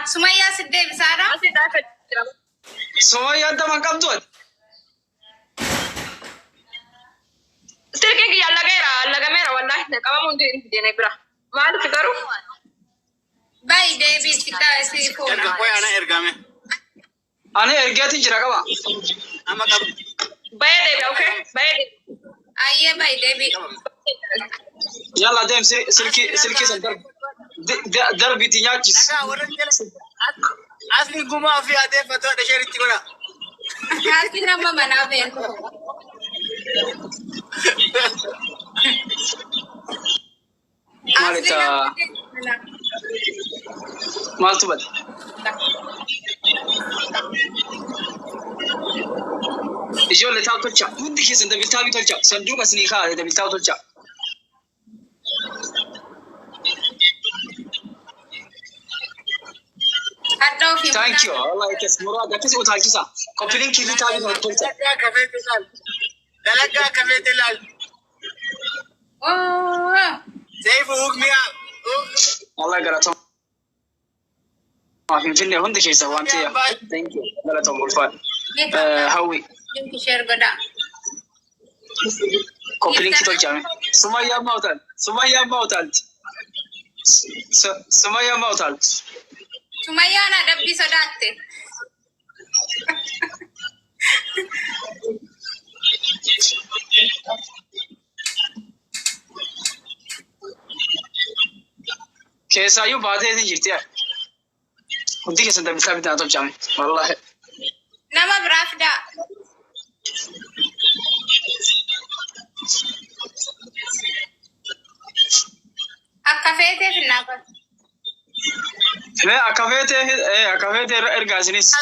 سمية سدي بسارة سمية أنت ما قبضت تركي يا لا غيرا والله إحنا كمان مندين دينا برا ما أعرف تقرو باي ديبي ستا سيفونا أنا إرقامي أنا إرجعتي جرا كمان أما قبل باي ديبي أوكي باي ديبي أيه باي ديبي يلا ديم سلكي سنتر دربي تيجاكيس أصلي قوما في هذه فترة شهر تقوله هاتي نما منافين مالتا مالتو بد إجول لتاو تلشا ودي كيس أنت بتاوي تلشا صندوق سنيخا هذا بتاو تلشا هاتو في Thank you. Allah يكس مراد كيس وتالكيسا كوبلين كيلي تاوي تلشا دلقا كفيت الال أوه سيف وقميا الله يقرأ ما في الدنيا هندي كيس وانتيا Thank you لا تقول فان هاوي يمكن شير قدا كوبلين كي تلشا سمية موتال سمية موتال سمية أنا دبي صدقت كيسا يو بعدين نجيتيا هندي كيس أنت بتاوي تلشا والله نما برافدا أكفيتي في النابل لا أكافيتي إرجازنيس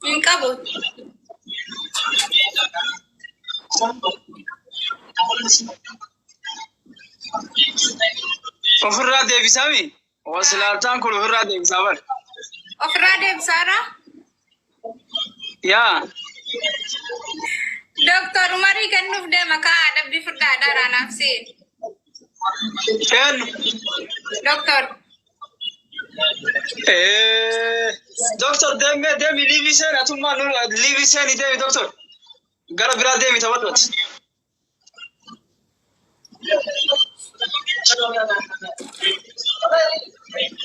من قبل وفرا ديفي سامي وسلالتان كل فرا ديفي سامر أفراد بسارة يا دكتور مري كان نفدا مكا دبي فردا دارا نفسي فين دكتور دكتور دمي ليفي سين أتوما ليفي سين دمي دكتور قرب برا دمي تبطلت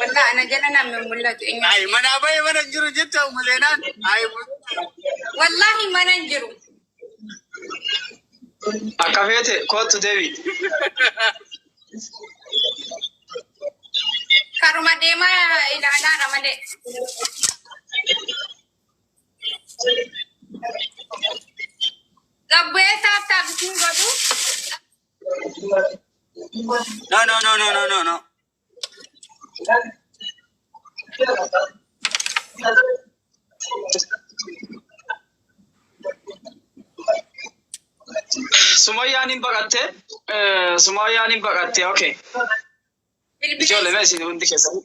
والله أنا جننا من ملته إني أي من أبي من الجرو جتا ومزينان أي والله ما ننجرو أكافيتي كوتو دمي كارما ديما إلى نارا مدي Gabbe tata bikin godu. No. Sumayyanin baqatte okay. Ijoollee mee isin hundi keessan.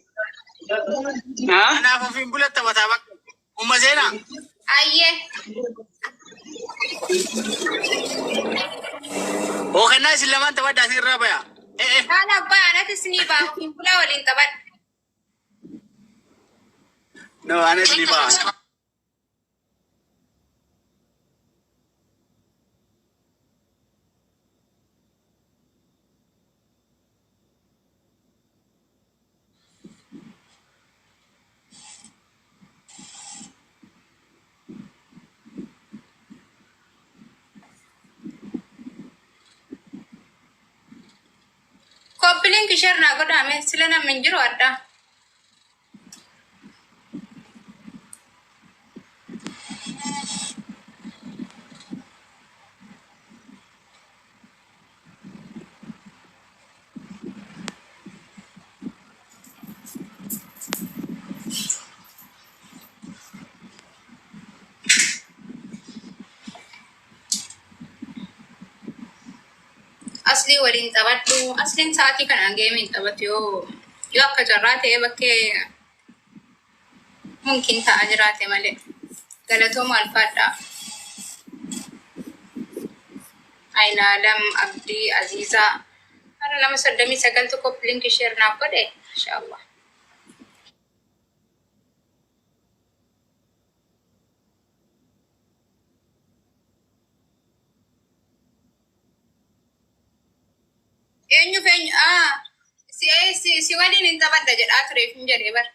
أنا في بلاد تبغى ومزينا Ayye. وكان الناس اللي ما أنت ودع في الربيع Kana ba na tisni ba kin kula walin tabat. No أنا اللي بقى Kopilin kishar na goda me silana minjiru adda. Asli walin tabattu aslin saati kana game tabat yo akka jarrate bakke ممكن تأجرات ملك قالتهم الفاتحة أين لم أبدي عزيزة أنا لما صدمي سجلت كوبلينك شيرنا كده إن شاء الله فين si waliin hin taphadha jedhaa tureef hin jedhee bar.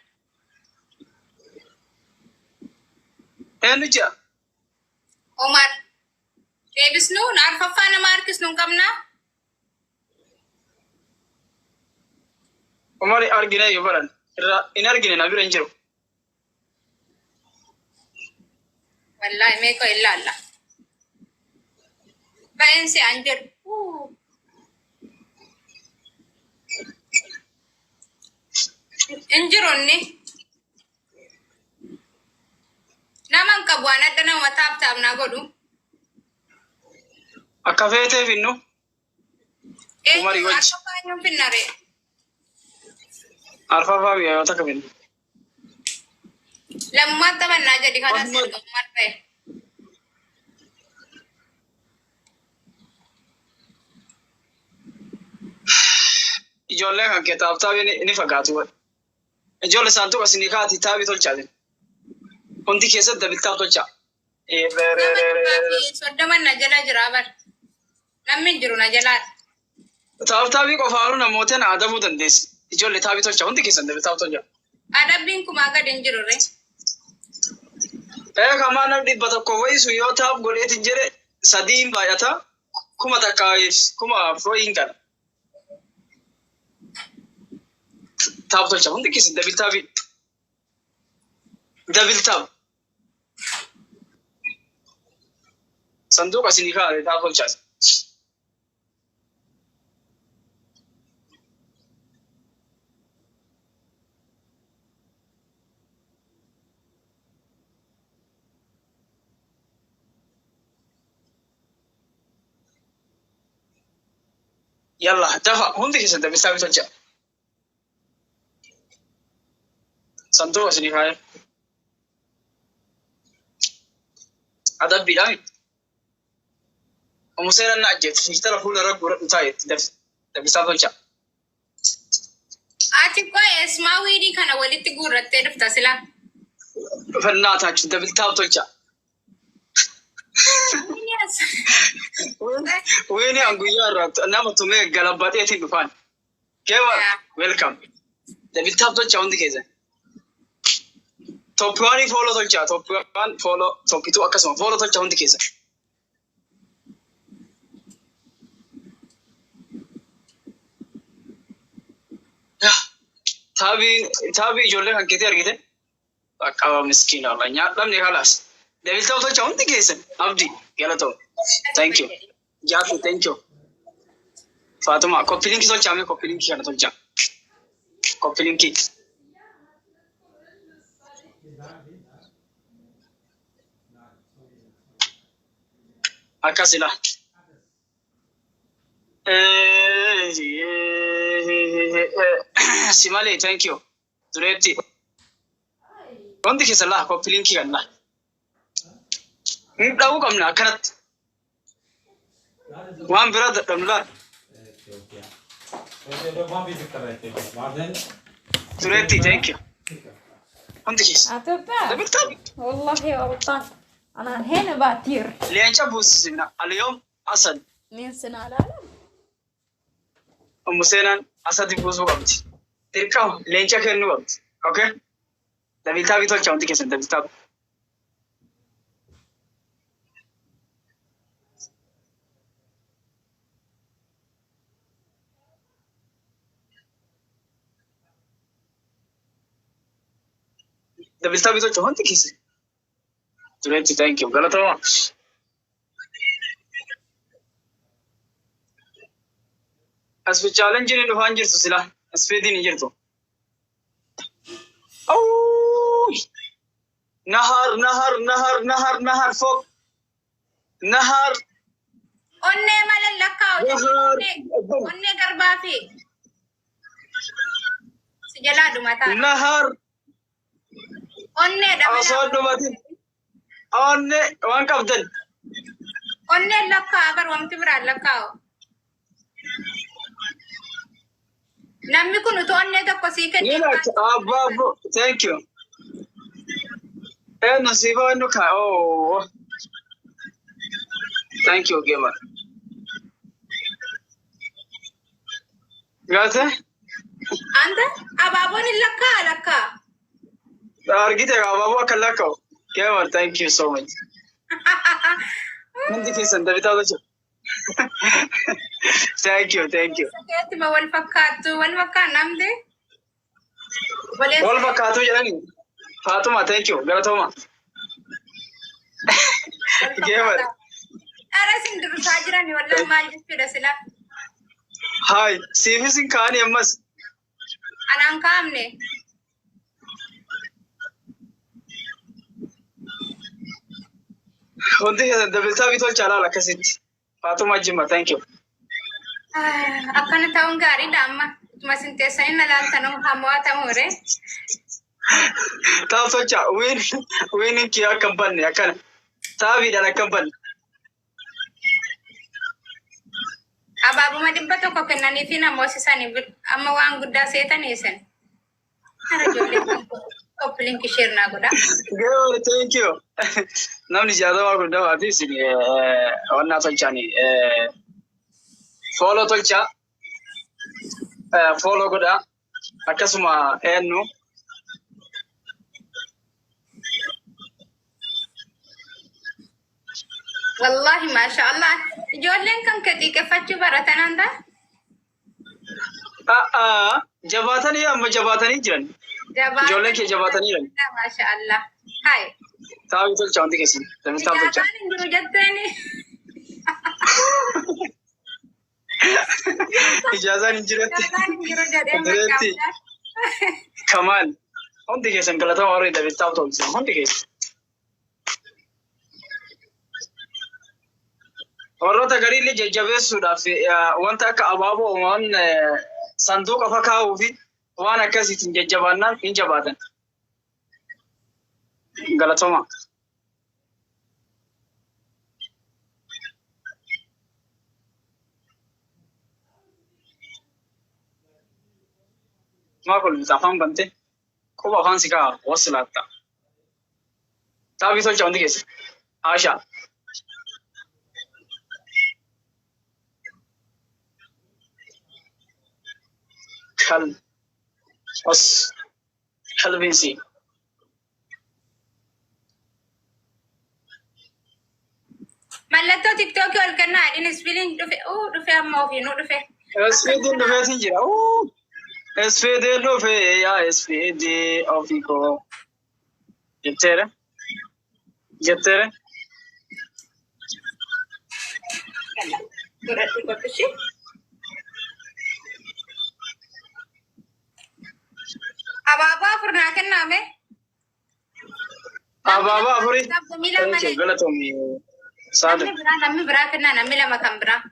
Eenyu jira? Omar. Deebisnuun arfaffaa nama harkisnuun qabnaa? Omar argine yoo baran irraa hin argine na bira hin jiru. Wallaahi meeqa ilaalla. Ba'eensi an jedhu. Injironni naman kabuan adda nama taap na godhu. Akka feetee finnu. Umari wajji. Arfaffaa nyuun finnare. Arfaffaa biyya yoo takka finnu. Lammaat taphannaa jedhi kanas ergamummaa ta'e. Ijoollee kan kee taaphtaabii ni fagaatu. Ijoollee saantuqa isinii kaati taabii tolchaa jiru. Hundi keessatti dabiltaaf tolchaa. Soddoman na jala jira bar. Namni jiru na jalaadha. Taaphaabii qofaanuu namootaan adabuu dandeessi. Ijoollee taabii tolchaa hundi keessatti dabiltaaf tolchaa. Adabbiin kumaa gadi hin jirure. Kamaa nam 100 wayisu yoo taap godheetiin jedhe 3 baay'ata. Kuma takka kuma afrooyin kana. Taap tolchaa hundi keessatti dabiltaabii. Dabiltaaf. Sanduuqa isinii kaa'ate taap tolchaas. Yalla dafa hundi keessatti dabiltaabii tolchaa. Sanduuqa isinii kaa'e. Adabbiidhaan. Omuseeraan na ajjeetu fiichtara fuula irra gurra dhutaayetti dabiltaaf tolchaa. Ati qo'ee ismaa wiidii kana walitti guurrattee dhufta silaa. Fannaa taachu dabiltaaf tolchaa. Wini an guyyaa irraa nama tumee galabbateetiin dhufaan. Keewwar welcome. Dabiltaaf tolchaa hundi keessan. Toppiwaanii fooloo tolchaa. Toppiwaan fooloo toppituu akkasuma fooloo tolchaa hundi keessan. Taabii ijoollee kan keetii argite qaqqaba miskiina Allah nyaadhamne kalaas. Dabiltaaf tolchaa hundi keessan abdii galatoo. Thank you. Jaatu thank you. Faatuma koppilinkii tolchaa mee koppilinkii kana tolchaa. Koppilinkii. Akkasila. Simale thank you. Dureetti. Hundi keessa laa koppilinkii kan laa. Dha'uu qabna akkanatti. Waan biraa dadhabnu laa. Dureetti thank you. Hundi keessa. Dabiltaaf. والله غلطان أنا هنا بطير Leenca buusisina Aliyoom Asad. من سنة لا Museenaan asadi buusuu qabdi. Dirqama leenca kennuu qabdi. Okay? Dabiltaabii tolchaa hundi keessan dabiltaaf. Dabiltaabii tolchaa hundi keessan. Dureetti thank you. Galatoomaa. Asfi challenge dhufaan jirtu sila. Asfiitiin hin jirtu. Nahar fog. Nahar. Onnee malee lakkaa'u. Onnee garbaa fi si jalaa dhumataa. Nahar. Onne dama. Asoon dhumatin. Onne waan qabdan. Onne lakka agar wamti bira lakka. Namni kun utuu onne tokko sii kenni. Abbo, thank you. Nasiba wannu ka. Oh. Thank you, gamer. Gata? Anta abaabon lakka. Argite ababo akka lakka. Gamer, thank you so much. Hundi keessan dabitaa gocha. Thank you. Saketi ma wal fakkaatu namde. Wal fakkaatu jedhani. Fatuma, thank you. Galatoma. Gamer. Ara sindiru sajirani wallahi maal jechuudha sila. Hi, sifisin kaani ammas. Anaan kaamne. Hundi keessan dabitaa bitol chalaa akkasitti. Fatuma Jimma, thank you. Akkana ta'uun gaariidha amma. Tuma sinteessanii na laaltanuu hammaatamuure. Taa'u socha, wiinin kiyya akka hin banne akkana. Taabiidhaan akka hin banne. Abaabuma 100 kennanii fi namoosisanii amma waan guddaa seetaniisan. Hara ijoollee koppiliin kisheernaa godha. Gamer, thank you. Namni jaatamaa guddaa waati isin wannaa tolchaani. Follow tolcha. Follow godha. Akkasuma eenyu. Wallahi masha Allah. Ijoolleen kan xiqqeeffachuu baratan anda. Jabaatanii amma jabaatanii jiran. Ijoolleen kee jabaatanii jiran. Masha Allah. Hai. Taabii tolcha hundi keessan. Dabitaa tolcha. Ijaataan hin jiru jetteeni. Ijaazaan hin jiretti. Ijaataan hin jiru jedhee Direetti. Kamaan. Hundi keessan galatama warri dabitaa tolcha. Hundi keessan. Warroota gariillee jajjabeessuudhaaf wanta akka abaaboo waan sanduuqa fakkaa'uu fi waan akkasiitiin jajjabaannaan hin jabaatan. Galatoma. Maa kun afaan bante quba afaan si ka'a wasu laatta. Taabii tolcha hundi keessa. Haashaa. Helvinsi. Mallattoo TikTok ol kennaa adin isfiiliin dhufe amma ofiinuu dhufe. Esfeediin dhufeetiin jira. Esfeediin dhufe yaa esfeedii ofii koo. Jetteere. Godhadhu qophishi. Abaabaa afur naa kennaame. Abaabaa afurii. Galatoomii. Namni biraa kennaa namni lama kan biraa.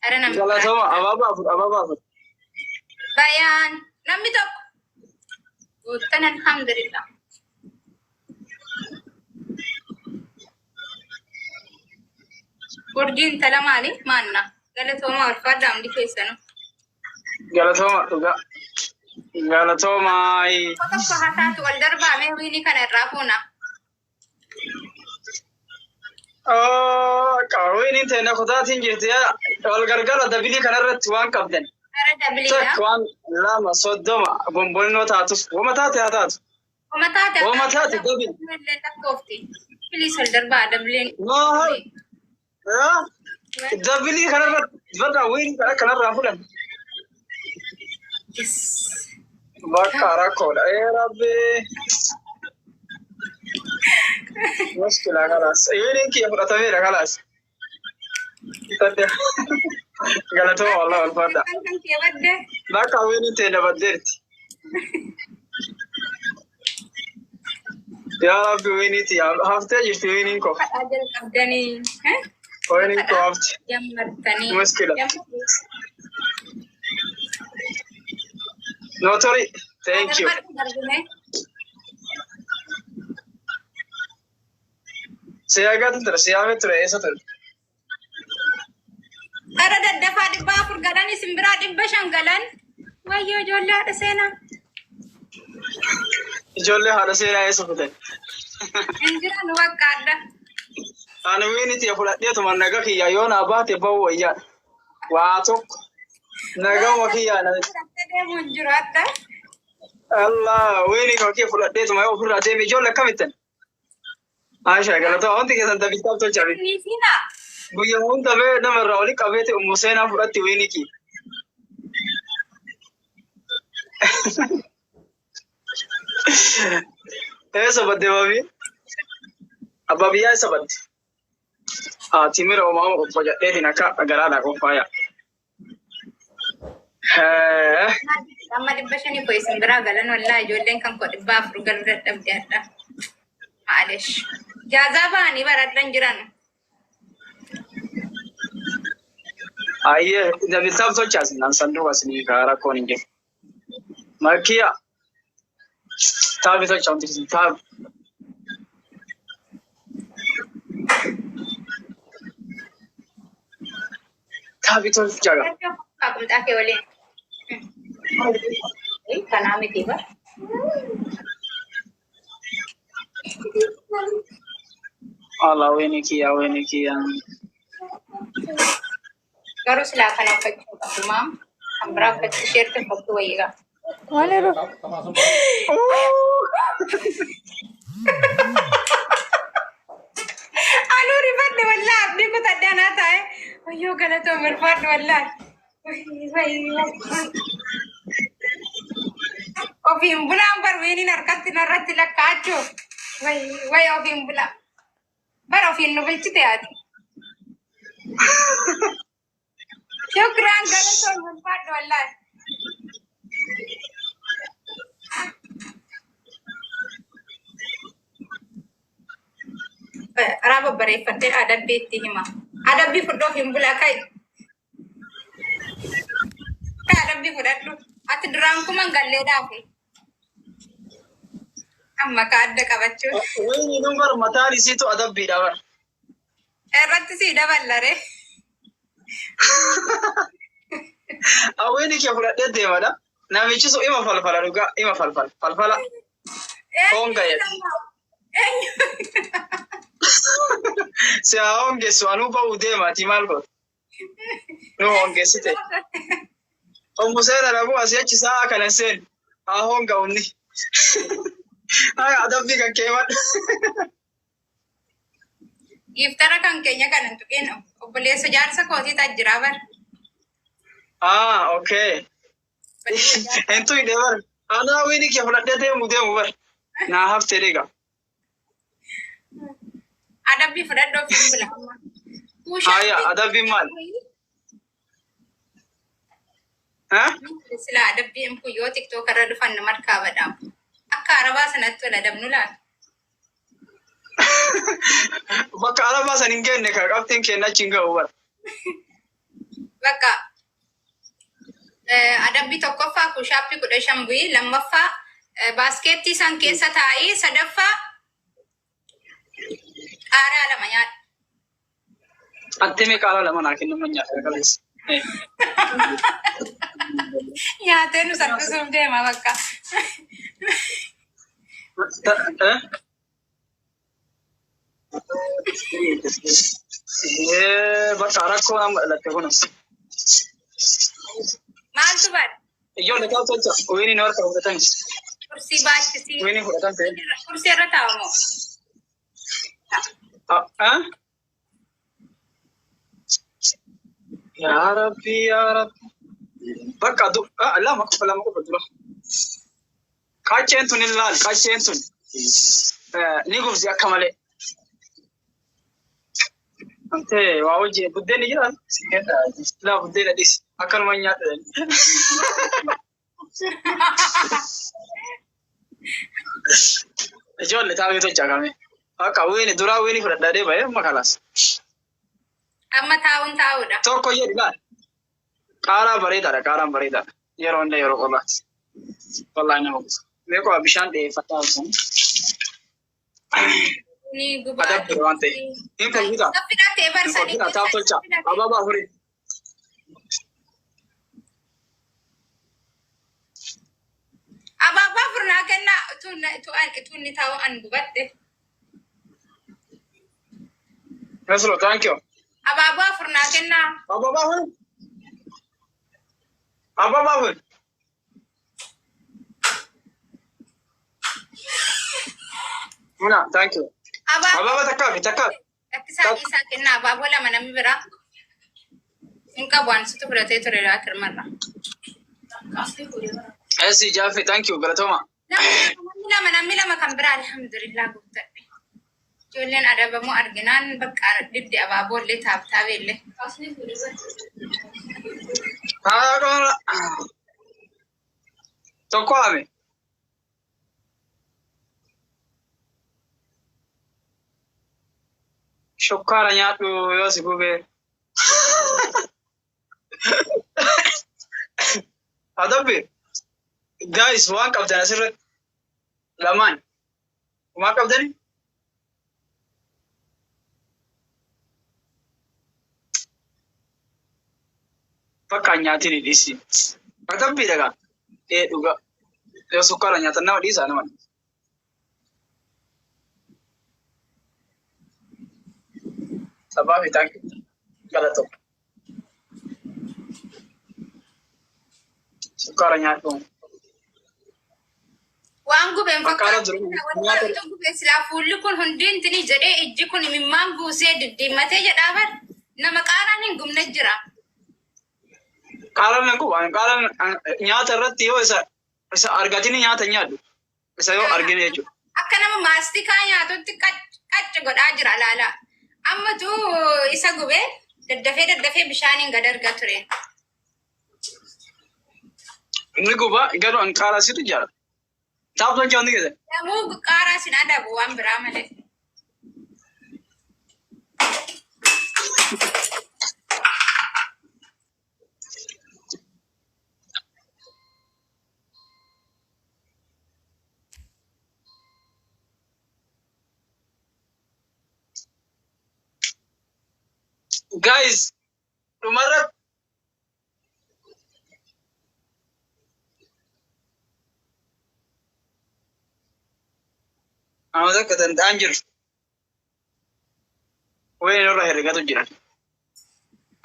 Ara namni biraa. Galatooma abaabaa afur. Bayaan namni tokko. Guuttan alhamdulillah. Urjiin tala maali? Maanna. Galatooma ulfaadhaa hundi keessanu. Galatooma dhugaa. Galatoomaayi. Tokko haa taatu wal darbaamee wiini kana irraa fuuna. Wiiniin ta'e na kutaatiin jirti wal gargaara dabilii kanarratti waan qabdan. Ara dabiliidha. Takka waan 230 bombolnoo taatus wama taate haa taatu. Wama taate dabil. Please wal darbaa dabiliin. Dabilii kanarratti barraa wiinii kanarraa fulan. Yes. Bakka rakkoodha. Rabbi. Muskila kalaas. Wiiniin kiyya fudhatameera kalaas. Galatooma wallah walfaadha. Bakka wiiniin ta'e dabaddeerti. Yaa Rabbi wiiniiti haftee jirti wiiniin koo. Wiiniin koo hafti. Muskila. Notori, thank you. Siyaagaatu ture siyaamee ture eessa ture? Ara daddafaa dhibbaa afur galan isin biraa 500 galan. Wayyoo ijoollee haadha seenaa. Ijoollee haadha seenaa eessa fute? Injiran waggaadha. Ani wiiniti fudhadheetuma naga kiyya yoo naa baate ba'u wayyaa. Waa tokko nagama kiyya na. Deemuun jiraata. Allah wiini koo fudhadheetuma yoo ofirraa deeme ijoollee akkamittan? Aisha galatoo wanti keessan tabitaaf tolchabe. Niifina. Guyyaa hunda bee namarraa oli qabeete seenaa fudhatti wiini kiyya. Eessa badde babii? Abbaa biyyaa eessa badde? Timira uumamu obbo jedheetiin akka garaadhaa qophaa'e. Amma 500 koo isin biraa galan wallaa ijoolleen kan koo 400 galuu dadhabde adda. Maaleesh. Jaazaa ba'anii baradhan jiran. Ayyee dabitaaf tolchaas naan sanduuqa isinii rakkoon hin jiru. Malkiyaa taabii tolcha wanti isin taabii. Taabii tolcha. Kakumtaa kee waliin. Kanaa miti ba? Allah weeni kiyyaa. Garuu silaa kana uffachuu qabdu maam. Kan biraa uffachuu isheerti uffachuu wayyigaa. Maaliru? Anuu rifadde wallaa abdii kutadde anaa taa'e. Wayyoo galatoo mirfaadde wallaa. Ofiin bulaan barweeniin harkatti narratti lakkaachuu. Way ofiin bulaa. Bara ofiin nu bulchite ati. Shukran galatoo mirfaadde wallaa. Raba bareeffadde adabbii itti hima. Adabbii fudhoo ofiin bulaa kai. Kai adabbii fudhadhu. Ati duraan kuman galleedhaafi. Amma ka adda qabachuun. Weeni numbar mataan isiitu adabbiidha bara. Irratti sii daballare. Weeni kee fudhadhee deemadha. Namichi sun ima falfala dhugaa ima falfala. Honga jedha. Si haa hongeessu anuu ba'uu deemaati maal godhu? Nu hongeessite. Ommu seena dhabuu asii achi sa'a kana seenu haa honga unni. Haa adabbii kan keewwadhu. Giftara kan keenya kan hin tuqin obboleessa jaarsa kootii tajjiraa bara. Okay. Entu ide bara. Anaa weeni kee fudhadhee deemu bara. Naa haftee deega. Adabbii fudhadhoo ofiin bulaa. Aya adabbii maal? Sila adabbii imku yoo TikTok irra dhufan nama harkaa badhaamu. Akka arabaa sanatti wal adabnu laata. Bakka arabaa san hin geenye kan qabxiin keenya achi hin ga'u bara. Bakka adabbii tokkoffaa kushaappii 15 bu'ii lammaffaa baaskeettii san keessa taa'ii sadaffaa qaaraa 2 nyaadha. Attimi qaaraa 2 naa kennaman nyaata qaleessa. Nyaatee nu saffisuuf deema bakka. Bakka rakkoo nama dhalatte kunis. Maaltu bada? Ijoollee kaa'u tolcha. Weeni ni harka fudhatan. Kursii baachisii. Weeni fudhatan ta'e. Kursii irra taa'amoo? Yaa Rabbi. Bakka lama qofa dura. Qacceen tun ilaali qacceen tun. Ni gubsi akka malee. Ante waa hojii buddeenni jira. Laa buddeena dhis akkanuma nyaata. Ijoollee taa'ee tolcha kame. Akka weeni duraa weeni fudhadhaa bahe amma kalaas. Amma taa'uudha. Tokko jedhi laal. Qaaraa bareedaadha. Yeroo hundaa yeroo qofaati. Wallahi nama gosa. Beekoo bishaan dheeffadhaa jiran. Ni Adabbii waan ta'e. Hin kolfita. Fidhatee Hin barsanii. kolfita. Taaf tolcha. Ababa afurii. Ababa furnaa kennaa tunni ta'uu an gubatte. Nasro, thank you. Ababa furnaa kennaa. Ababa afurii. Ababa afurii. Muna, thank you. Ababa takkaafi takkaafi. Lakkisaa isaa kennaa abaaboo lama namni biraa. Hin qabu ansitu fudhatee ture laakirmarra. Esi Jaffi, thank you. Galatoma. Namni lama kan biraa alhamdulillah guuttadhe. Ijoolleen adabamuu arginaan bakka diddi abaaboollee taabtaabeellee. Haadhola. Tokko hame. Shukkaara nyaadhu yoo si gubee. Adabbi. Guys, waan qabdan asirratti lamaan. Waan qabdani? Fakkaan nyaatiin dhiisi. Adabbii dhagaa. Dhugaa. Yoo sukkaara nyaatan nama dhiisaa nama. Sabaa fi taanki galatoo. Sukkaara nyaadhu. Waan gubeen Fakkaara jiru. fakkaatu gubeen silaa fuulli kun hundi intini jedhee ijji kun mimmaan buusee diddiimmatee jedhaaban nama qaaraan hin gubne jira. Qaaraan nan quba. Qaaraan nyaata irratti yoo isa argatini nyaata nyaadhu. Isa yoo argine jechuudha. Akka nama maastikaa nyaatutti qacci godhaa jira laalaa. Ammatu isa gubee daddafee bishaaniin gad argaa ture. Inni guba garuu an qaaraa situ jira. Taaf tolcha hundi keessa. Namuu qaaraa sin adabu waan biraa malee. Guys, dhumarra amata akka danda'an jiru. Wayii irra herregatu jira.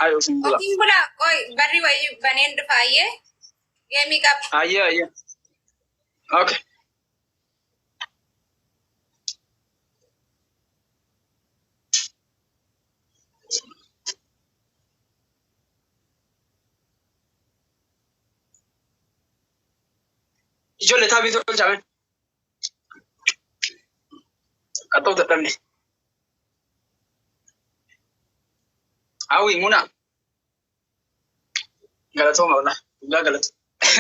Ayoo sin bula. Ofiin bula barri wayii baneen dhufaayyee geemii qaba. Ayyee. Okay. Ijoollee taabii tolchame. Qaxxoo dadhabne. Hawwi muna. Galatooma wala. Guddaa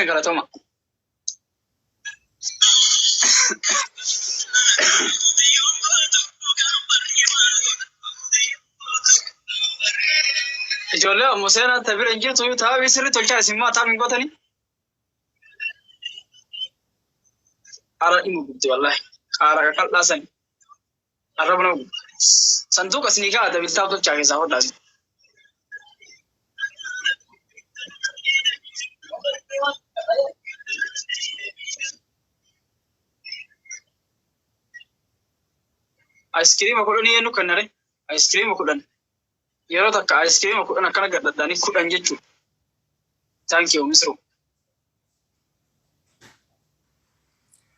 galatooma. Ijoollee ammoo seenaa tabira hin jirtu taabii sirri tolchaa isin maa taabii hin gootanii? Ara imu gubdi wallahi. Ara kakal san. Ara bana gubdi. Sanduuqa isinii kaa dabiltaa tolchaa keessaa hodhaas. Aiskiriima kudhanii eenyu kennare? Aiskiriima kudhan. Yeroo takka aiskiriima kudhan akkana gadhadhaanii kudhan jechuudha. Thank you, Misru.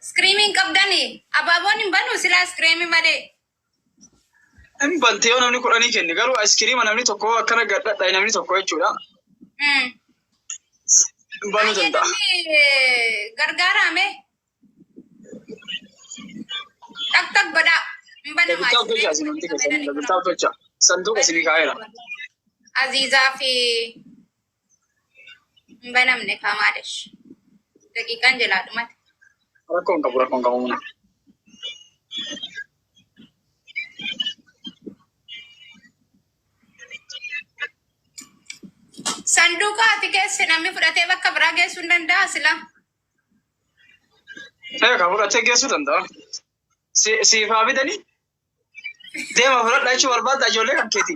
Screaming qabdanii abaaboon hin banu silaa screaming malee. Hin bante yoo namni kudhanii kenne garuu aiskiriima namni tokko akkana gadhadhaa namni tokko jechuudha. Hin banuu danda'a. Gargaarame. Tak godhaa. Hin banamaa. Dabiltaa tolcha isin wanti keessanii dabiltaa tolcha. Sanduuqa isinii kaa'eera. Aziizaa fi hin banamne kaamaadhesh. Daqiiqaan jalaa dhumate. Rakkoon qabu muna. Sanduuqa ati keessa namni fudhatee bakka biraa geessuu hin danda'a sila. Kan fudhatee geessuu danda'a. Siifaa bitanii? Deema fudhadhaa jechuun barbaadda ijoollee kan keeti.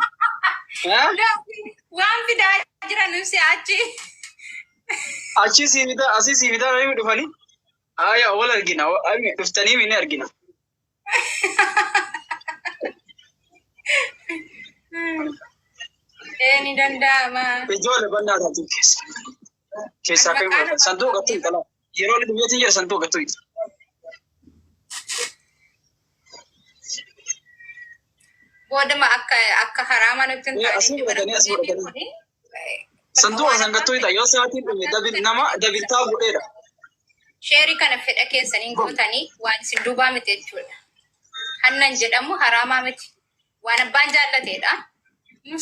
Waan fidaa jiran nuti achi. Achi siivitaa asii siivitaa namni dhufanii. Aya wal argina. Dhuftanii mini argina. Ni danda'ama. Ijoollee bannaa taatu keessa. Keessaa kan santuu gattuu intala. Yeroo inni dhufeetiin jira santuu gattuu. Boodama akka haraama nutti hin taane. Santuu asan gattuu ita yoo sa'aatiin dhume nama dabiltaa godheedha. Sheerii kana fedha keessaniin gootanii waan isin duubaa miti jechuudha. Hannan jedhamu haraamaa miti. Waan abbaan jaallateedha.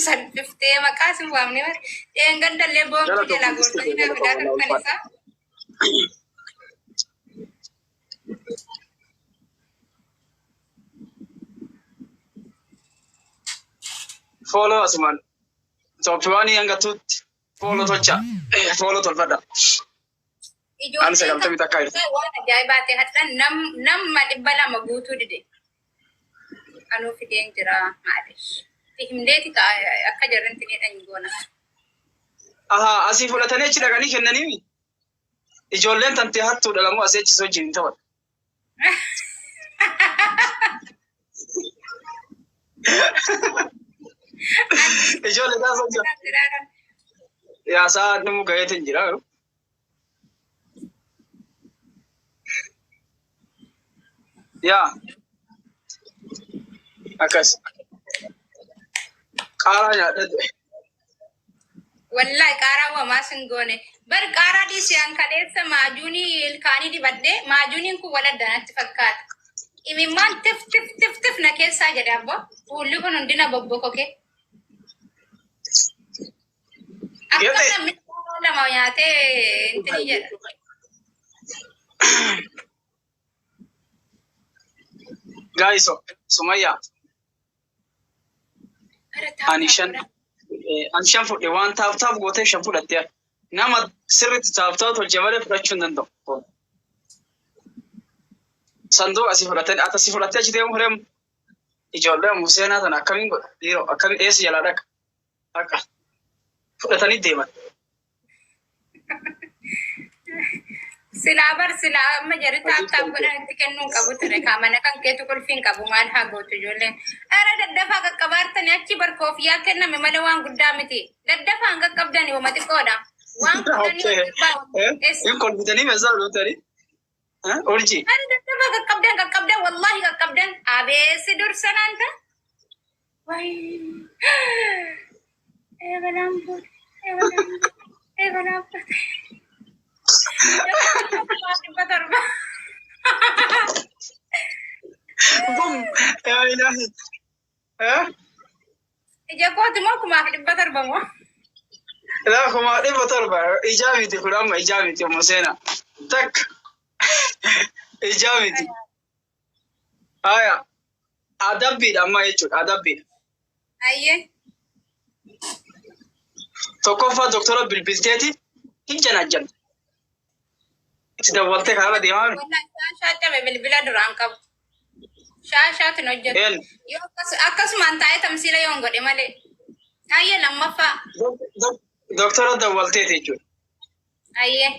Salphiftee maqaa isin waamne mara. Dheengadallee boontuu jalaa gootanii na fidaa kan isaa. Follow asumaan. Sooftiwaanii hanga tuutti follow tolcha. Follow tolfadha. Ani sagaltamii takka jirti. Waan ajaa'ibaa ta'e hadhaan nama 200 guutuu dide. Anuu fideen jira maaliif? Himdeeti akka jarranti ni dhanyi goona. Aha, asii fudhatanii achi dhaqanii kennanii ijoolleen tantee hattuudha lamoo asii achi wajjin ta'udha. Ijoollee taasisa jira. Yaa sa'a addumu gaheetiin jira. Yaa akkas qaaraa nyaadhatu. Wallahi qaaraa wamaa sin goone. Bar qaaraa dhiisiyaan kaleessa maajuunii ilkaanii dibadhee maajuuniin kun wal addanatti fakkaata. Imimmaan tif na keessaa jedhe abbo. Fuulli kun hundina bobbokokee. Akka namni lama nyaatee intini jedha. Guys, Sumayya. Ani shan fudhe waan taaf gootee shan fudhattee nama sirriitti taaf tolchee malee fudhachuu hin danda'u. Sanduuqa asii fudhatanii asii fudhattee achi deemu hireemu ijoollee museenaa sana akkamiin godha dhiiroo akkamiin eessa jalaa dhaqa dhaqa fudhatanii deeman. Silaa amma jarri taaf godhan itti kennuun qabu ture kaamana kan keetu kolfiin qabu maal haa gootu ijoolleen. Ara daddafaa qaqqabaartanii achi barkoofiyyaa kenname malee waan guddaa miti. Daddafaan qaqqabdani wama xiqqoodha. Waan guddaa hin kolfitanii meeshaa dhutanii. Urji. Ara daddafaa qaqqabdan wallahi qaqqabdan abeessi dursanaan ta'a. Eegalaan boode. Bum, ya ilahi. Ija kooti moo kumaaf 700 moo? Ilaa kumaa 700 ijaa miti kun amma ijaa miti museena. Takka ijaa miti. Haya adabbiidha amma jechuudha adabbiidha. Ayyee. Tokkoffaa doktora bilbilteeti hin janajjan. Itti dawwaltee karaa deemaa jiru. Shaashaa cabe bilbila duraan qabu. Shaashaatiin hojjetu. Akkasumaan taa'ee tamsiila yoon godhe malee. Ayyee lammaffaa. Doktora dawwalteeti jechuudha. Ayyee.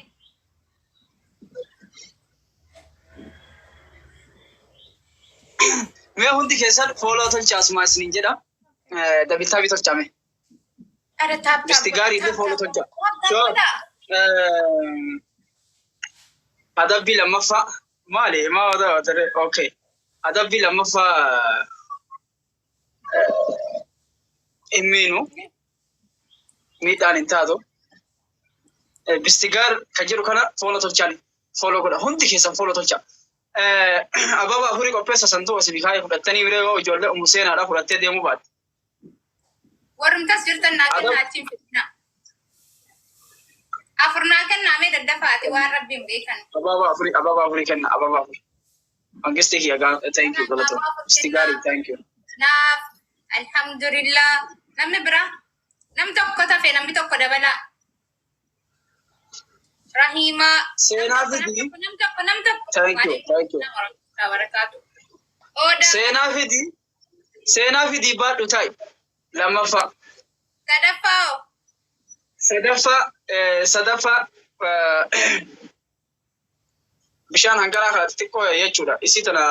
Mee hundi keessan fooloo tolcha asumaa isiniin jedha. Dabitaa bitolchame. Bisti gaarii illee fooloo tolcha. Adabbii lammaffaa maali? Maa wada ture? Okay. Adabbii lammaffaa immiinu miidhaan hin taatu. Bistigaar kan jedhu kana fooloo tolchaan fooloo godha. Hundi keessan fooloo tolcha. Ababa afurii qopheessa santuu asii kaayee fudhattanii biree yoo ijoollee museenaadhaa fudhattee deemuu baate. Warrumtas jirtan naa kennaa achiin fidna. Afurnaa kennaamee daddafaati waan rabbiin beekan. Ababa afurii kenna ababa afurii. Mangisti kiyya thank you galata. Bistigaarii thank you. Naaf alhamdulillah namni biraa namni tokko tafe namni tokko dabalaa. Rahima. Seenaa fidi. Nam tokko. Thank you. Barakatu. Seenaa fidi. Seenaa fi diibbaadhu ta'i. Lammaffaa. Sadaffaa bishaan hangaraa kana xixiqqoo jechuudha. Isii tana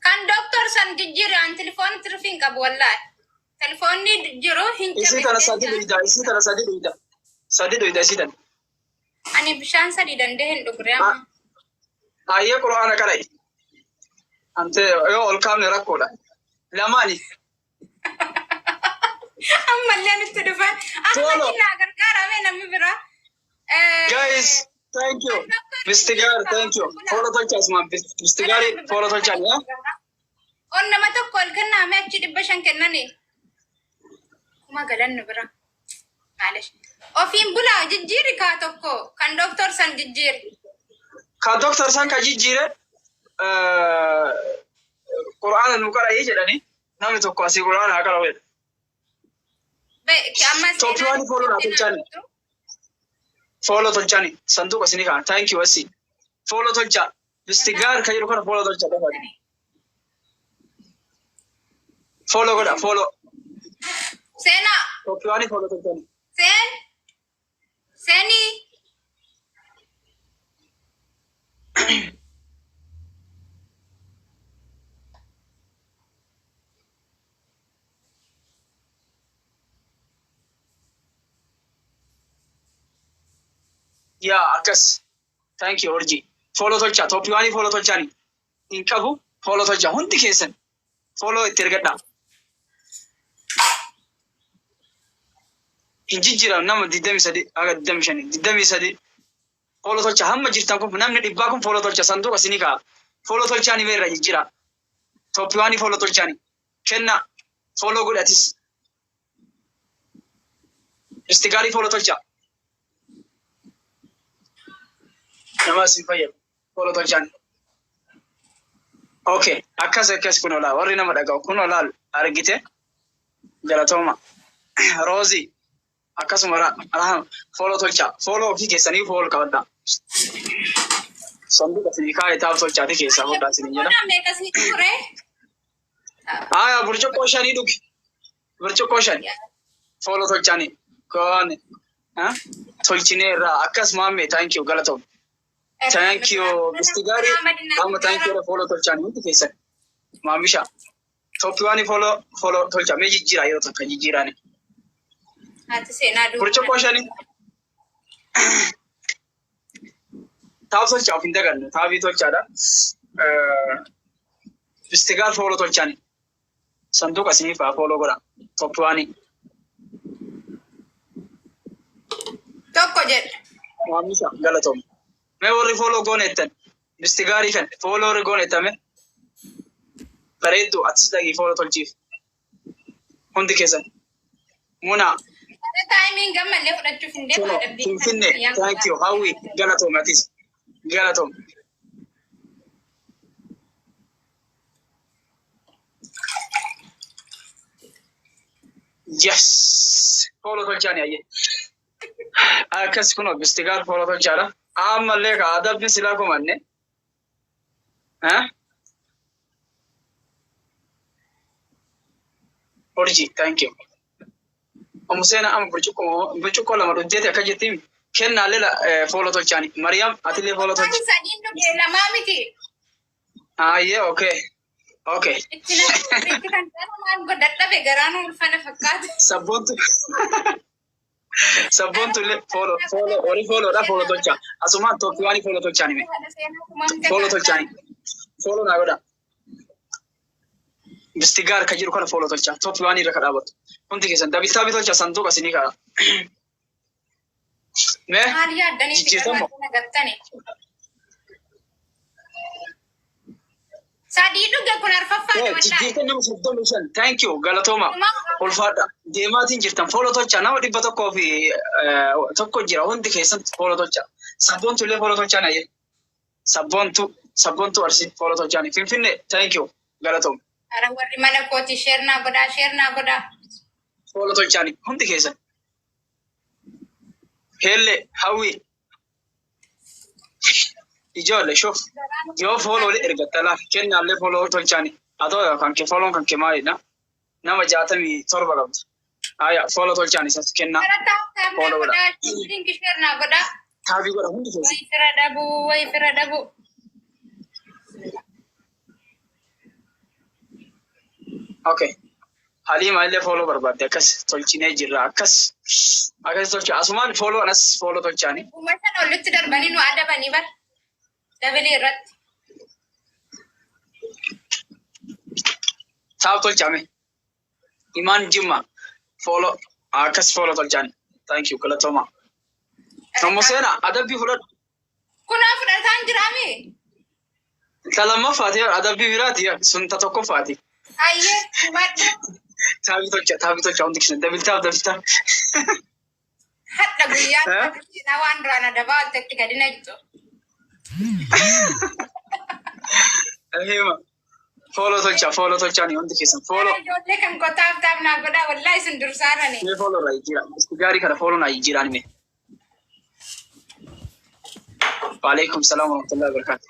kan doktor san jijjiiraan telefoon tirfiin qabu wallahi. Telefoonni jiru hin qabu. isii tana sadi dhuyda. Isii tana sadi dhuyda. Sadi dhuyda isii tana. Ani bishaan sadii danda'e hin dhugre amma. Ayyee quraana qara'i. Ante yoo ol kaafne rakkoodha. Lamaani. Ammallee nutti dhufa. Amma kila gargaaramee namni bira. Guys, thank you. Mr. Gary, thank you. Follow Tolchas, man. Mr. Gary, follow Tolchas, yeah? On nama tokko ol kenname achi 500 kennani. Kuma galannu bira. Maalish. Ofiin bulaa jijjiiri kaa tokko kan doktor san jijjiiri. Ka doktor san ka jijjiire Qur'aana nu qara'ee jedhani namni tokko asii Qur'aana haa qara'u jedha. Toppiwaani follow naa Tolchani. Follow Tolchani. Sanduuqa isinii kaan. Thank you asii. Follow Tolcha. Mr. Gary ka jedhu kana follow Tolcha qofa. Follow godha, follow. Sena. Toppiwaani follow Tolchani. Seni. Yeah, akas. Thank you, Orji. Follow Tolcha. Toppiwaani follow Tolchani. Hin qabu follow Tolcha. Hundi keessan. Follow itti ergadha. Hin jijjiiram nama 23 aga 25 23 follow Tolcha hamma jirtan kun namni dhibbaa kun follow Tolcha sanduuqa isinii kaa. Follow Tolchani meerra jijjiira. Toppiwaani follow Tolchani. Kenna follow godhatis. Mr. Gary follow Tolcha. Nama si fayyadu. Follow Tolchani. Okay, akkas kun olaa warri nama dhaga'u kun olaal argite galatooma. Rozi akkasuma follow Tolcha. Follow ofii keessanii follow qabadha. Sanduuqa isinii kaa'ee taa'u Tolchaati keessaa hodhaa isinii jedha. Meeqasni ture? Aya burcuqqoo shanii dhugi. Burcuqqoo shanii. Follow Tolchani. Koone. Tolchineerraa akkas maammee thank you galatooma. Thank you, Mr. Gary. Thank you, follow Tolchani. Hundi keessan. Maamisha. Toppiwaani follow Tolcha. Mee jijjiira yeroo tokko jijjiirani. Ati seenaa duuba. Burcuqqoo shanii. Taa'u Tolcha of hin daganne. Taa'bii Tolchaadha. Mr. Gary follow Tolchani. Sanduuqa isiniif haa follow godha. Toppiwaani. Tokko jedha. Maamisha galatooma. Mee warri follow gooneettan. Mr. Gary kan follow warri gooneettame. Bareedduu atis dhaqii follow Tolchiif. Hundi keessan. Muna. Taayimiin gammallee fudhachuuf hin deemu. Finfinnee. Thank you. Hawwi galatooma atis. Galatooma. Yes. Follow Tolchani ayyee. Akkas kun Mr. Gary follow Tolchaadha. Ammallee ka adabni silaa kumanne. Orji, thank you. Omuseena ama burcuqqoo lama dhujjeeti akka jettiin kennaalee follow Tolchani. Mariam atillee follow Tolcha. Sadiin dhugee lamaa miti. Ayyee okay. Okay. Itti kan maal godhadhabe garaanuu ulfana fakkaata. Sabboontu illee horii follow Tolcha. Asumaan Toppiwaani follow Tolchani mee. Follow Tolchani. Follow naa godha. Mr. Gary ka jiru kana follow Tolcha. Toppiwaani irra ka dhaabatu. Hundi keessan dabitaa Tolcha sanduuqa isinii ka'a. Mee Maal yaaddanii jijjiirtamoo? nagattani. Sadii dhuge kun arfaffaa jijjiirtan nama 35. Thank you. Galatooma. Ulfaadha. Deemaatiin jirtan follow Tolcha nama 100 fi tokko jira hundi keessan follow Tolcha. Sabboontu illee follow Tolchaan ayyee. Sabboontu arsii follow Tolchaani. Finfinnee thank you. Galatooma. Ara warri mana kooti sheernaa godhaa. Follow Tolchaani hundi keessan. Helle hawwi. ijoollee shuf yoo foloo ergattalaaf kennaallee foloo tolchaani atoo kan kee foloon kan kee maalidha nama 67 qabda aya foloo tolchaani isas kennaa foloo godha taabii godha hundi keessa way fira dhabu okay Halima illee foloo barbaadde akkas tolchinee jirra akkas tolcha asumaan foloo anas foloo tolchaani ummatan olitti darbanii nu adabanii bar dabali irratti taab tolchame imaan jimma foloo akkas foloo tolchaani thank you galatoma Namoseena adabbii fudhadhu kunaa fudhataan jiraami talamaffaati adabbii biraati sun ta tokkoffaati ayyee madda taabii tolcha hundi keessa dabiltaaf hadda guyyaa na waan duraan adabaaltetti gadi naqxu Hima foloo tolchaani hundi keessan foloo ijoollee kan qotaaf taaf naa godhaa wallaahi isin dursaarani mee foloo irraa jira gaarii kana foloo naa jiraan mee Waalaikum salam warahmatullahi wabarakatuh.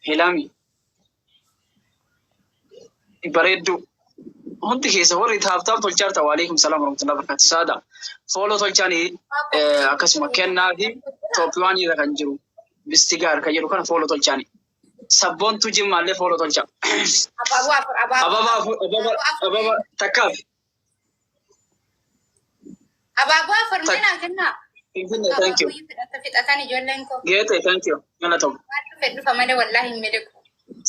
Helami. Bareeddu. Hundi keessa warri taaf tolchaarta waalaikum salam warahmatullahi wabarakatuh. Saada. Foloo tolchaanii akkasuma kennaa fi Tooppiwaan irra kan jiru. Bistigaar kan jedhu kana foloo tolchaanii. Sabboontu jimmaallee foloo tolcha. Ababa takkaaf. Abaaboo afur minaa kennaa. Thank you. Fixatan ijoolleen koo. Geete, thank you. Yana ta'u. Waan fedhufa malee wallaahi hin miliqu.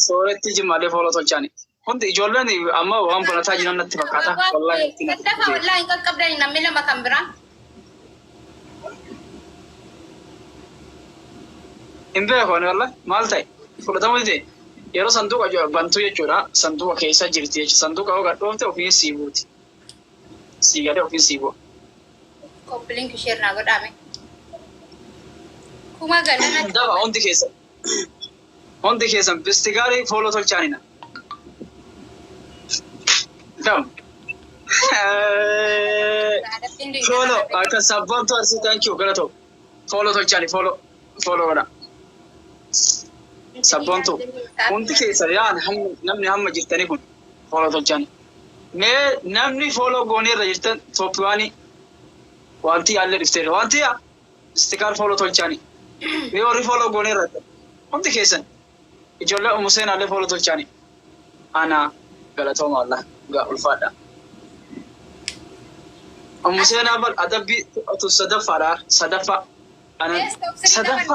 Sooretti jimmaalee foloo tolchaanii. Hundi ijoolleen amma waan barataa jiran natti fakkaata. Wallaahi. Daddafa wallaahi hin qaqqabdani namni lama kan biraa. Hin beekoon wallaahi maal ta'e fudhatamu dide yeroo sanduuqa bantuu jechuudha sanduuqa keessa jirti jechuudha sanduuqa yoo gadhoofte ofiin siibuuti. Siigadee ofiin siibuu. Koppiliin kisheer naa godhame. Kuma galana. Daba hundi keessan bistigaarii foloo tolchaanina. Kam. Foloo akka sabboontu arsi thank you galatoo. Foloo tolchaani foloo godha. Sabboontu hundi keessa yaan namni hamma jirtanii kun foloo tolchaani. Mee namni foloo goonee irra jirtan Tooppiwaanii wanti alle dhifteera wanti istigaar foloo tolchaani mee warri foloo goonee irra hundi keessan ijoollee umuseen alle foloo tolchaani ana galatooma wallah gaa ulfaadha umuseen abal adabbii tu sadaffa ana sadaffa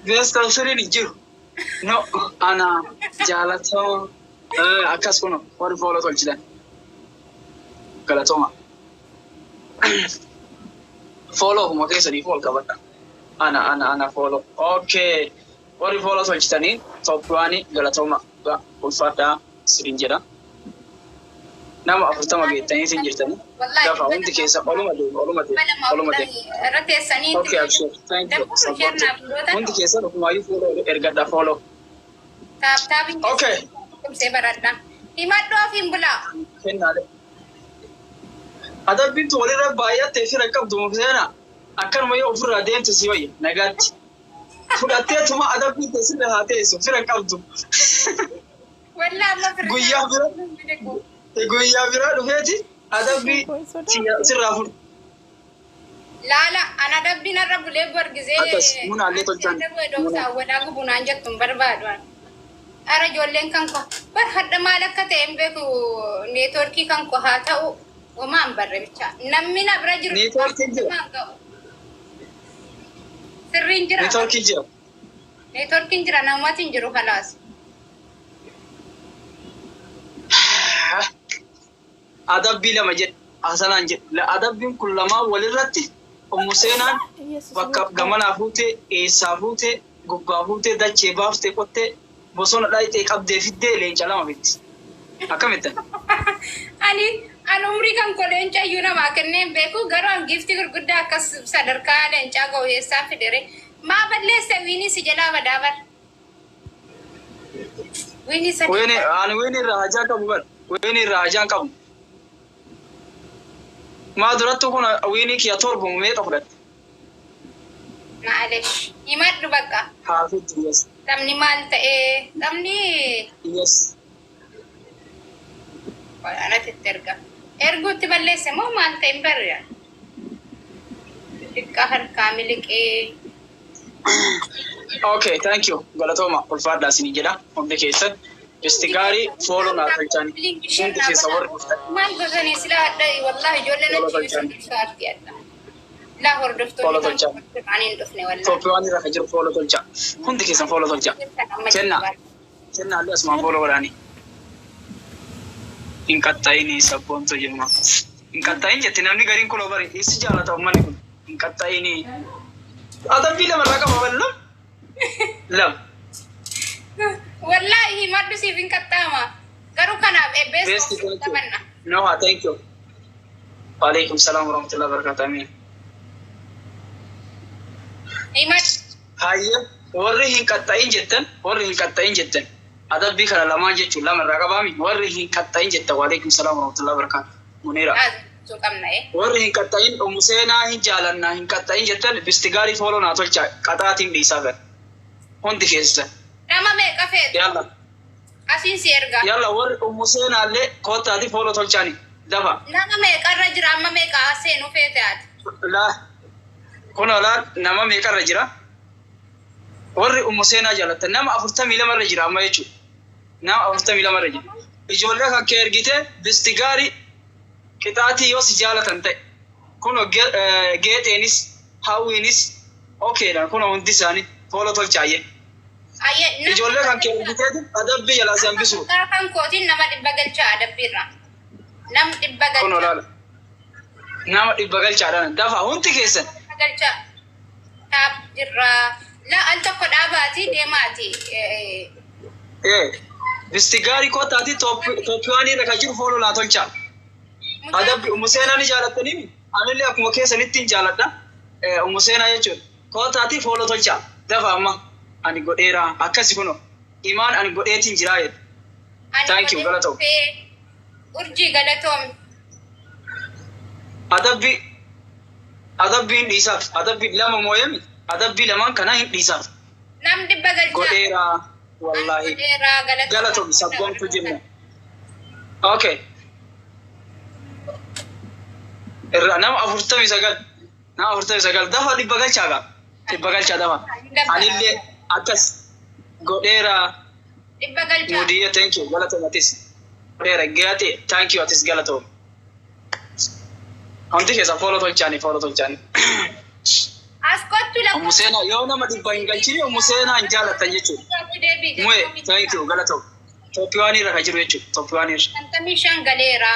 beesta usuriin jiru no ana jaalatooma akkas kuno warri foloo tolchitan galatooma follow kuma keessa ni follow qabata ana follow okay warri follow tolchitanii Tooppiwaanii galatooma ulfaadha sirin jedha nama 40 geettanii sin jirtanii gafa hundi keessa oluma deemu Rateessanii. okay abshir thank you hundi keessa dhufumaayyu follow ergadha follow Taaptaabiin. okay Kumsee baradha. Himadhoo fi hin bulaa. kennaale adabbiintu walirra baay'attee fira qabdu mufseena akkanuma yoo ofirraa deemte si wayya nagaatti fudhatteetuma adabbiinte sirra haa teessu fira qabdu Wallaa amma firri. guyyaa bira dhufeeti adabbii sirraa fudhu Laala ana adabbiin irra bulee borgisee. akkas munaallee tolchaan Wadaagu bunaan jettuun barbaadu. Ara ijoolleen kan koo bar hadda maal akka ta'e hin beeku neetworkii kan koo haa ta'u. Omaan barre bicha namni na bira jiru Neetworkiin jira. Sirriin jira. Neetworkiin jira namatti hin jiru halaas. adabbii lama jedhe hasanaan jedhe adabbiin kun lamaan walirratti umuseenaan bakka gamanaa fuutee eessaa fuutee gubbaa fuutee dachee baaftee qottee bosona dhaayitee qabdee fiddee leenca lama fitti akkamittan An umrii kan koo leenca iyyuu namaa kenneen beeku garuu an giftii gurguddaa akkas sadarkaa leencaa ga'u eessaa fidere maa balleesse wiinii si jalaa badaabar. Wiinii sadii. Ani wiinii irraa hajaa qabu bar wiinii irraa hajaan qabu. Maa durattu kun wiinii kiyya torbamu meeqa fudhatte? معلش يمد بقى حافظ يس تمني مالت ايه تمني يس انا تترقى ارجو تبلس مو مالت امبريا القهر كاملك ايه اوكي ثانك يو غلطوما والفادا سنجدا هم كيسد استقاري فولو ناتلجاني انت في صور ما نقولني سلا والله جولنا تشي صارتي لا هردفتو فولو تلجا عني ندفني ولا توبيواني راح يجر فولو تلجا هم كيسن فولو تلجا كنا اللي اسمع فولو وراني إن كتايني سبون تجمع إن كتاين جتنا نمني قرين كلو بري إسجالة تأمني كل إن كتايني هذا فيلم مرة ولا لا والله ما بسي فين كتاما قالوا كان بس تمنى نوها thank you وعليكم السلام ورحمة الله وبركاته أمين إيمان هاي ورّي هن كتاين جتن هذا بيخلا لما جت ولا مرة قبامي ورّي هن كتاين جتن وعليكم السلام ورحمة الله وبركاته منيرة warri hin kattayin museenaa hin jaalannaa hin kattayin jettan bistigaarii fooloo naa tolcha qaxaatiin dhiisaa gar hundi keessa nama meeqa feetu yalla asiin si erga yalla warri museenaallee koottaati fooloo tolchaani dafa nama meeqarra jira amma meeqa seenu feete ati laa kunoo laa nama meeqarra jira warri museenaa jaalatta nama 42 irra jira amma jechuudha nama 42 irra jira ijoollee kan kee ergite bistigaarii kitaati yoo si jaalatan ta'e kuno geexeenis hawwiinis okeedha kuno hundi isaanii fooloo tolchaayye ijoollee kan kee ergiteeti adabbii jalaa si hambisu kan kootiin nama dhibba galchaa adabbiirra nam dhibba galchaa kuno laala nama dhibba galchaadhaan dafa hundi keessan galchaa dhaab jirra la al tokko dhaabaati deemaati bistigaarii kootaati tooppiwaanii irra kan jiru fooloo laa tolchaa adabbi umuseenaa ni jaalattanii anillee akkuma keessanittiin jaaladha umuseenaa jechuudha kootaati fooloo tolchaa dafa amma ani godheera akkasi kuno imaan ani godheetiin jiraa jedhu thank you galatoom urjii galatoom adabbii hin dhiisaaf adabbii lama mooyemi adabbii lamaan kanaa hin dhiisaaf nam dhibba galchaa godheera wallaahi galatoom sabboontu jenna okay nama 49 dafa dhibba galchaa dafa anillee akkas godheera dhibba galchaa mudiyya thank you galatoom atis godheera gaate thank you atis galatoom hundi keessa fooloo tolchaani as kottu la umuseenaa yoo nama dhibba hin galchini umuseenaa hin jaalattan jechuudha mu'e thank you galatoom tooppiwaanii irra kan jiru jechuudha tooppiwaanii irra 55 galeera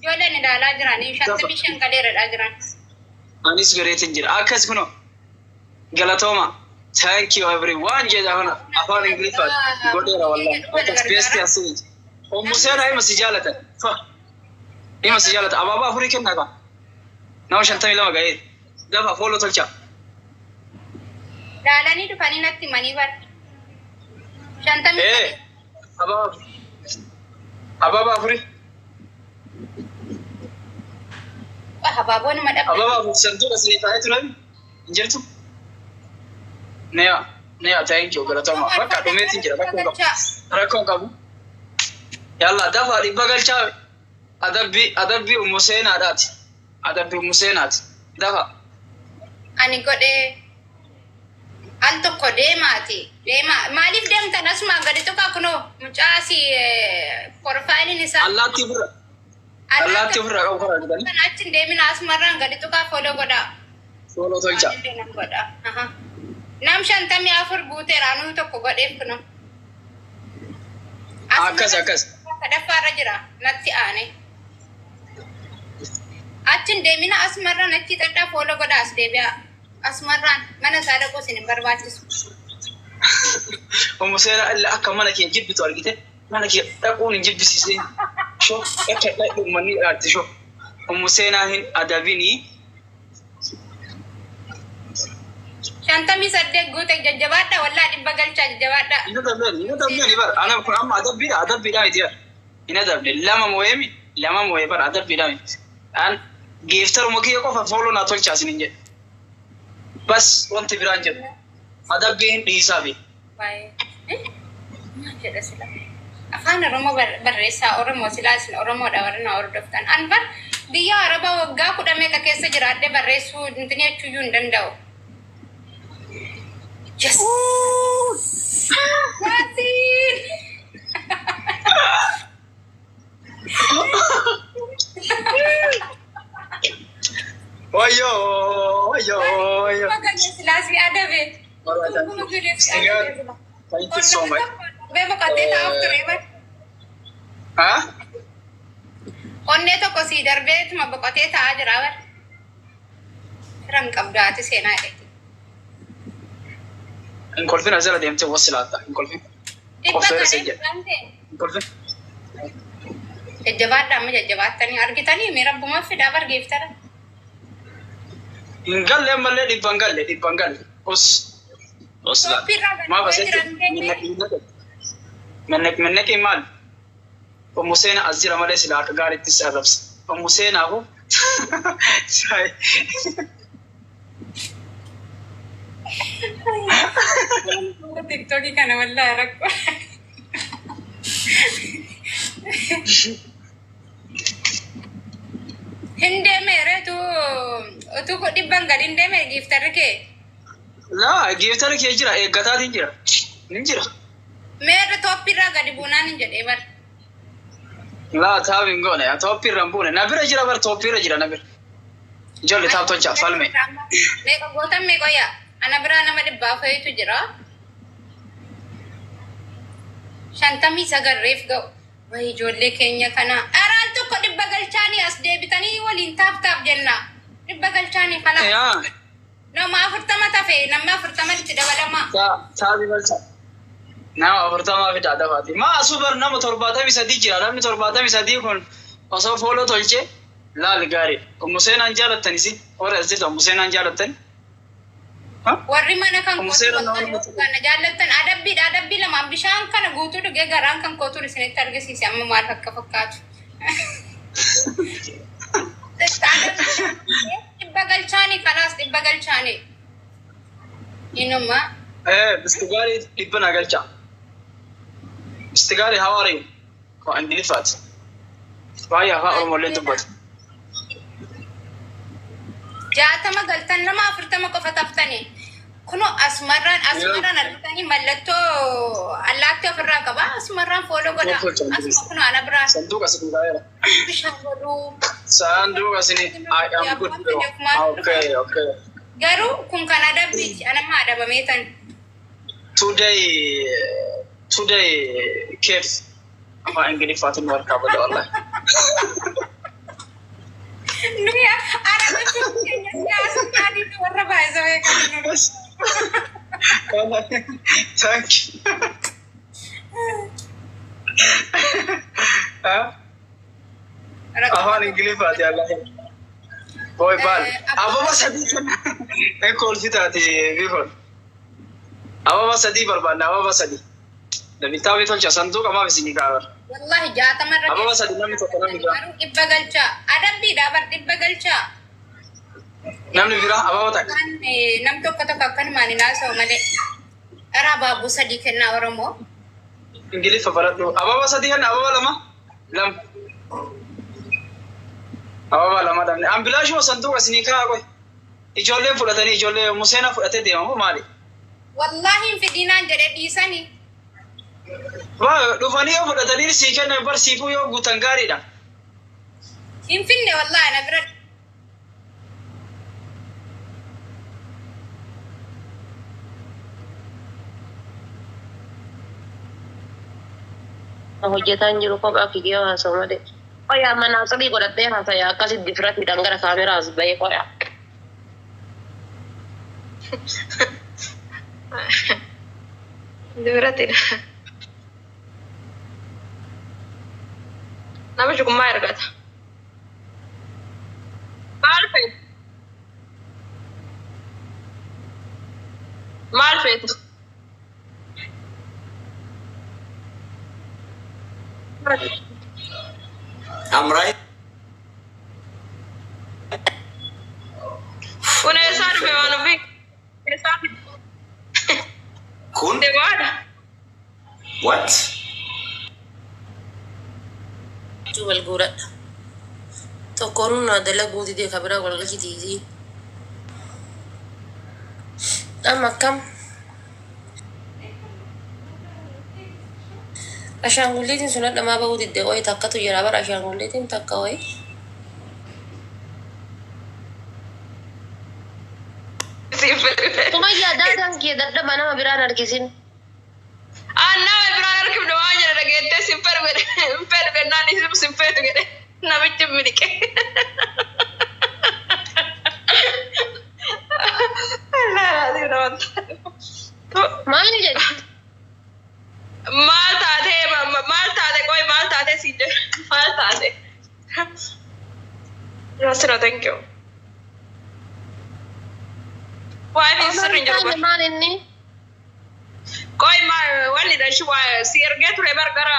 Jolen ilaalaa jiranii 55 galeeradhaa jiran. Anis gareetiin jira. Akkas kuno galatooma. Thank you everyone. Jedha kana afaan Ingiliffaan godheera wallahi. Akkas best asii. Museenaa ima si jaalatan. Ima si jaalatan. Abaabaa afurii kennaa qaba. Nama 52 ga'ee. Dafa fooloo tolchaa. Laalanii dhufanii natti manii bar. 50 abaabaa afurii. Abaaboo nama dhabde. Abaabaa santuudha sinii taa'ee turan hin jirtu. Neya thank you galatooma. Bakka dhumeetiin jira rakkoon qabu. Yalla dafa dhibba galchaa adabbii umuseenaadhaati. Adabbii umuseenaati. Dafa. Ani godhee al tokko deemaati. Maaliif deemtan asuma gadi tokko kunoo mucaasi profaayiliin isaa. Allaattii bira. Allaattii ofirraa qabu karaa jedhanii. Kan achi deemina asumarraan gadi tuqaa fooloo godhaa. Fooloo tolcha. Nam 54 guuteera anuu tokko godheef kuno. Akkas. Sadaffaarra jira natti aane. Achin deemina asumarraan achi xadhaa fooloo godhaa as deebi'a. Asumarraan mana isaa dhaquu isin hin barbaachisu. Umuseenaa illee akka mana kee jibbitu argite mana kee dhaquun hin jibbisiisne. Shoo akka dhummanni dhaatti shoo umuseenaa hin adabinii 58 guute jajjabaadha wallaa dhibba galchaa jajjabaadha. Ina dabne bar ana kun amma adabbiidha miti bar ina dabne lama moo'ee bar adabbiidha miti an geeftar mukii qofa fooloo naa tolchaa isinin jedhe بس وانت برانجل هذا بين ديسابي afaan oromoo barreessaa oromoo silaasin oromoo dabarina hordoftan anfan biyya araba waggaa 10 meeqa keessa jiraadde barreessuu intini jechuuyyuu hin danda'u. Yes. Yasin. Wayo, wayo, wayo. Makanya silasi ada be. Thank you so much. Bemo kate taaf ture ba? Hah? Onne to ko si darbe tuma bokote taa jira ba? Ram qabdaati seenaa dheeti. In kolfin azala deemte wasilaata. In kolfin. Qofeera sejja. In kolfin. Jajjabaadha amma jajjabaattanii argitanii mee rabbuma fidaa bargeeftara. In galle malee dhibban galle. Osla. Ma basete. Minnek imal. Omusena azira malee sila akka gaariitti sarrabsa. Omusena ko. Sai. TikTok kana wallahi rakko. Hinde mere tu ko dibban galin de mere giftar ke. La giftar ke jira eeggataatiin jira. Nin jira. Mere toppirra gadi bunaan hin jedhee bar. La taabin goone toppirra buune nabira jira bar toppirra jira nabira. Ijoollee taaptocha falme. Meeqa gootan meeqa yaa? Ana biraa nama dhibbaa fa'itu jira. Shantamii sagarreef ga'u. Wayi ijoollee keenya kana. Araan tokko dhibba galchaanii as deebitanii waliin taaf jenna. Dhibba galchaanii kana. Nama 40 tafe, nama 40 itti dabalama. Taabii galcha. Nama 40 fida dafaati. Ma asubar nama 73 jira. Namni 73 kun osoo fooloo tolchee laal gaarii. Museenaan jaalattanis warra asirra museenaan jaalattan. Warri mana kan kana jaallattan adabbii lama bishaan kana guutuu dhugee garaan kan kootuu isinitti argisiise amma maal akka fakkaatu. Dhibba galchaanii kanaas dhibba galchaanii. Inuma. Bistigaarii dhibba na galcha. Bistigaarii hawaarii ko Ingilifaati. Baay'ee afaan Oromooleen dubbatu. Jaatama galtan nama 40 qofa taftanii. Kuno asmarran argitanii mallattoo allaatti ofirraa qaba. Asmarran fooloo godha. Asuma kuno ana biraa. Sanduuqa asii gaa'eera. Bishaan godhuu. Sanduuqa asii I am good. Okay. Garuu kun kan adabbiiti. Anamma adabameetan. Today keef afaan Ingiliffaatiin warqaa bada wallahi. Nuya arabatu kenya siyaasa tadi warra baay'ee kan Thank you. Afaan Ingiliffaati Allah. Boy bal. Ababa sadii kan ekol fitaati bifon. Ababa sadii barbaanna ababa sadii. Dabitaawi tolcha sanduuqa maaf isin gaaba. Wallahi jaatama irra. Ababa sadii namni tokko namni gaaba. Dhibba galcha. Adabbii dhaabar dhibba galcha. Namni biraa ababa takka. Nam tokko akkanumaan hin haasa'u malee. Dharaa baabuu sadii kennaa Oromoo. Ingiliffa baradhu. Ababa sadii kenna ababa lama. Ababa lama dhabne. Ambilaashii sanduuqa isinii kaa qoy. Ijoolleen fudhatanii ijoollee Museenaa fudhatee deemamu maali? Wallahi hin fidinaan jedhee dhiisanii. Waa dhufanii yoo fudhatanii sii kennan barsiifuu yoo guutan gaariidha. Hin finne wallahi na bira. Hojjetaan jiru kophaa fiigee haasa'u malee. Qoyaa manaa sadii godhattee haasa'aa akkasitti difiratiidhaan gara kaameraas bahee qoyaa. Difiratiidha. Namichi kun maal argata? Maal feetu? Maal feetu? I'm right. Kun eessaa dhufe waan ofi? What? Jubal gura. Tokkoon adala guutii dee kabira walga jitiiti. Amma akkam? Ashaangulliitiin sun hadhamaa bahuu diddee wayi takkatu jira bara ashaangulliitiin takka wayi. Sumayyaa daadaan kee dadhaba nama biraan harkisin. Nama biraan harkifne waan jedha dhageettee simpeer bennaan isin simpeetu jedhe namichi miliqe. Maal jedhi? Maal taate qoy maal taate si jedhe maal taate. Rasina thank you. Waan hin sirri hin jiru. Maal inni? Qoy wanni dashi waa si ergee ture bargara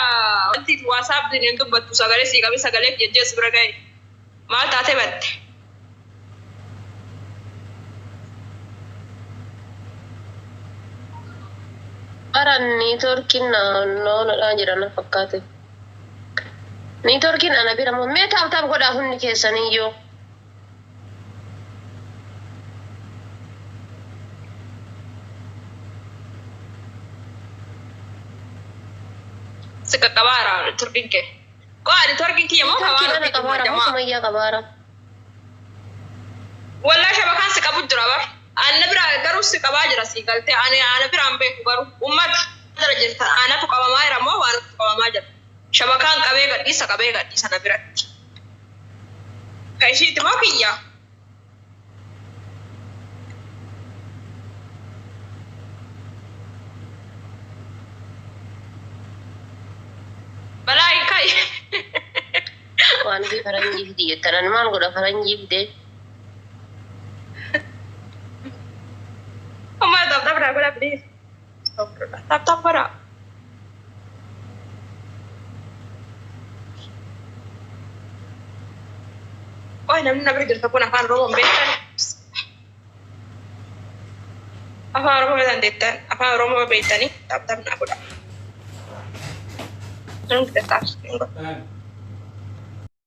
wanti WhatsApp din dubbattu sagalee si qabi sagalee jejjees bira gahe maal taate batte. Baran niitorkiin naannoo jiran fakkaate. Niitorkiin ana bira moo mee taaptaap godhaa hundi keessaniyyuu. Sika kabaara turkin ke. Ko ani turkin ki yamo Turkiin ana qabaara moo Sumayyaa qabaara? Wallahi shabakaan si qabu jira bar. Anna bira garuu si qabaa jira si galte ana bira an beeku garuu ummata jira jirta anatu qabamaa jira moo waanatu qabamaa jira. Shabakaan qabee gadhiisa na biratti. Ka ishiiti moo kiyya? Balaa kai. Waan fi faranjii fidi jettan maal godha faranjii fidee? Amma tap dah please. Tap bara. Oh, namni nabri jirta kun afaan Oromoo beektan. Afaan Oromoo beektan afaan Oromoo beektanii tap naa godha. Thank you.